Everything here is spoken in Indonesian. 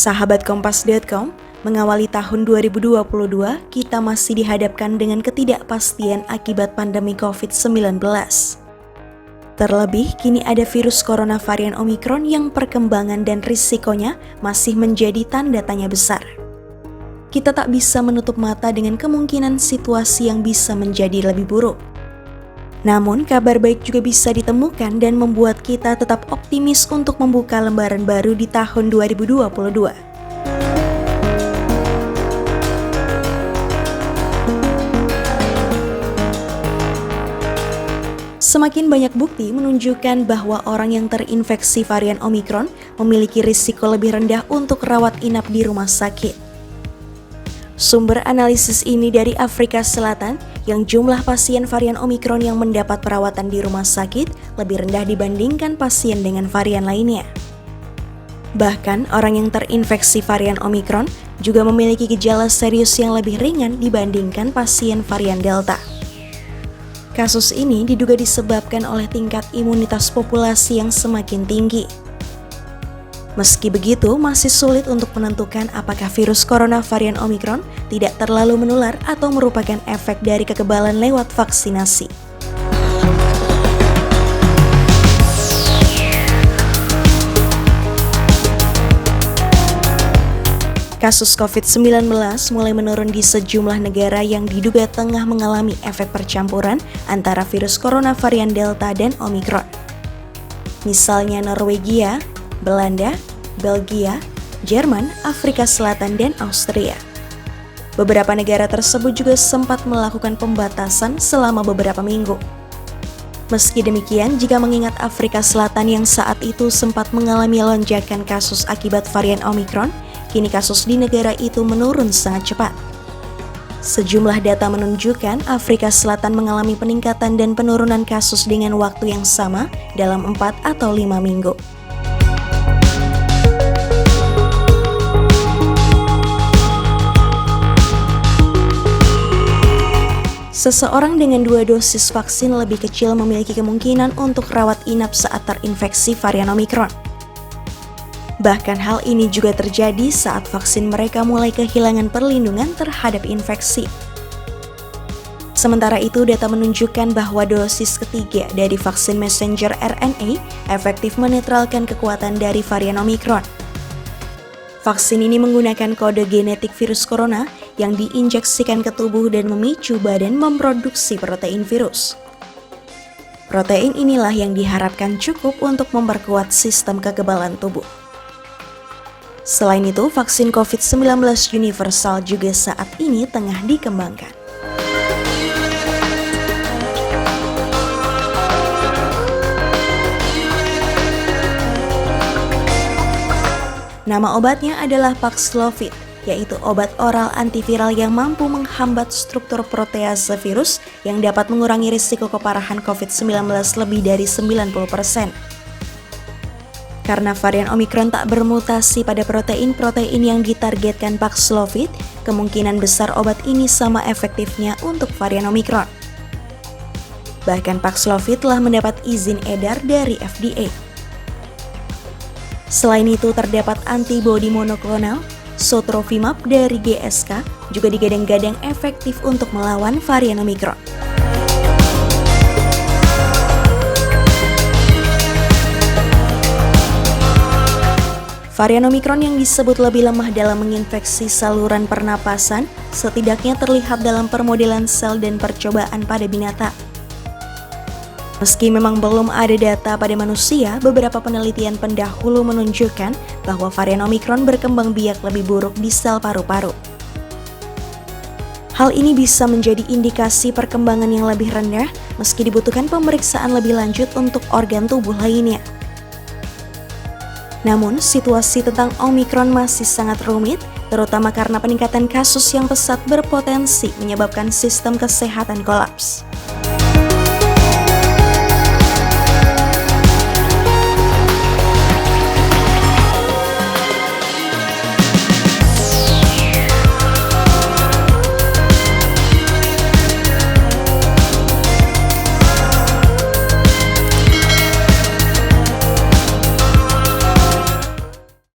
Sahabat Kompas.com, mengawali tahun 2022, kita masih dihadapkan dengan ketidakpastian akibat pandemi COVID-19. Terlebih, kini ada virus corona varian Omikron yang perkembangan dan risikonya masih menjadi tanda tanya besar. Kita tak bisa menutup mata dengan kemungkinan situasi yang bisa menjadi lebih buruk. Namun, kabar baik juga bisa ditemukan dan membuat kita tetap optimis untuk membuka lembaran baru di tahun 2022. Semakin banyak bukti menunjukkan bahwa orang yang terinfeksi varian Omikron memiliki risiko lebih rendah untuk rawat inap di rumah sakit. Sumber analisis ini dari Afrika Selatan, yang jumlah pasien varian Omikron yang mendapat perawatan di rumah sakit lebih rendah dibandingkan pasien dengan varian lainnya. Bahkan, orang yang terinfeksi varian Omikron juga memiliki gejala serius yang lebih ringan dibandingkan pasien varian Delta. Kasus ini diduga disebabkan oleh tingkat imunitas populasi yang semakin tinggi. Meski begitu, masih sulit untuk menentukan apakah virus corona varian Omikron tidak terlalu menular atau merupakan efek dari kekebalan lewat vaksinasi. Kasus COVID-19 mulai menurun di sejumlah negara yang diduga tengah mengalami efek percampuran antara virus corona varian Delta dan Omikron. Misalnya Norwegia, Belanda, Belgia, Jerman, Afrika Selatan, dan Austria. Beberapa negara tersebut juga sempat melakukan pembatasan selama beberapa minggu. Meski demikian, jika mengingat Afrika Selatan yang saat itu sempat mengalami lonjakan kasus akibat varian Omikron, kini kasus di negara itu menurun sangat cepat. Sejumlah data menunjukkan Afrika Selatan mengalami peningkatan dan penurunan kasus dengan waktu yang sama dalam 4 atau 5 minggu. Seseorang dengan 2 dosis vaksin lebih kecil memiliki kemungkinan untuk rawat inap saat terinfeksi varian Omikron. Bahkan hal ini juga terjadi saat vaksin mereka mulai kehilangan perlindungan terhadap infeksi. Sementara itu, data menunjukkan bahwa dosis ketiga dari vaksin messenger RNA efektif menetralkan kekuatan dari varian Omikron. Vaksin ini menggunakan kode genetik virus corona yang diinjeksikan ke tubuh dan memicu badan memproduksi protein virus. Protein inilah yang diharapkan cukup untuk memperkuat sistem kekebalan tubuh. Selain itu, vaksin COVID-19 universal juga saat ini tengah dikembangkan. Nama obatnya adalah Paxlovid, yaitu obat oral antiviral yang mampu menghambat struktur protease virus yang dapat mengurangi risiko keparahan COVID-19 lebih dari 90%. Karena varian Omikron tak bermutasi pada protein-protein yang ditargetkan Paxlovid, kemungkinan besar obat ini sama efektifnya untuk varian Omikron. Bahkan Paxlovid telah mendapat izin edar dari FDA. Selain itu, terdapat antibodi monoklonal Sotrovimab dari GSK juga digadang-gadang efektif untuk melawan varian Omikron. Varian Omikron yang disebut lebih lemah dalam menginfeksi saluran pernapasan setidaknya terlihat dalam permodelan sel dan percobaan pada binatang. Meski memang belum ada data pada manusia, beberapa penelitian pendahulu menunjukkan bahwa varian Omikron berkembang biak lebih buruk di sel paru-paru. Hal ini bisa menjadi indikasi perkembangan yang lebih rendah meski dibutuhkan pemeriksaan lebih lanjut untuk organ tubuh lainnya. Namun, situasi tentang Omikron masih sangat rumit, terutama karena peningkatan kasus yang pesat berpotensi menyebabkan sistem kesehatan kolaps.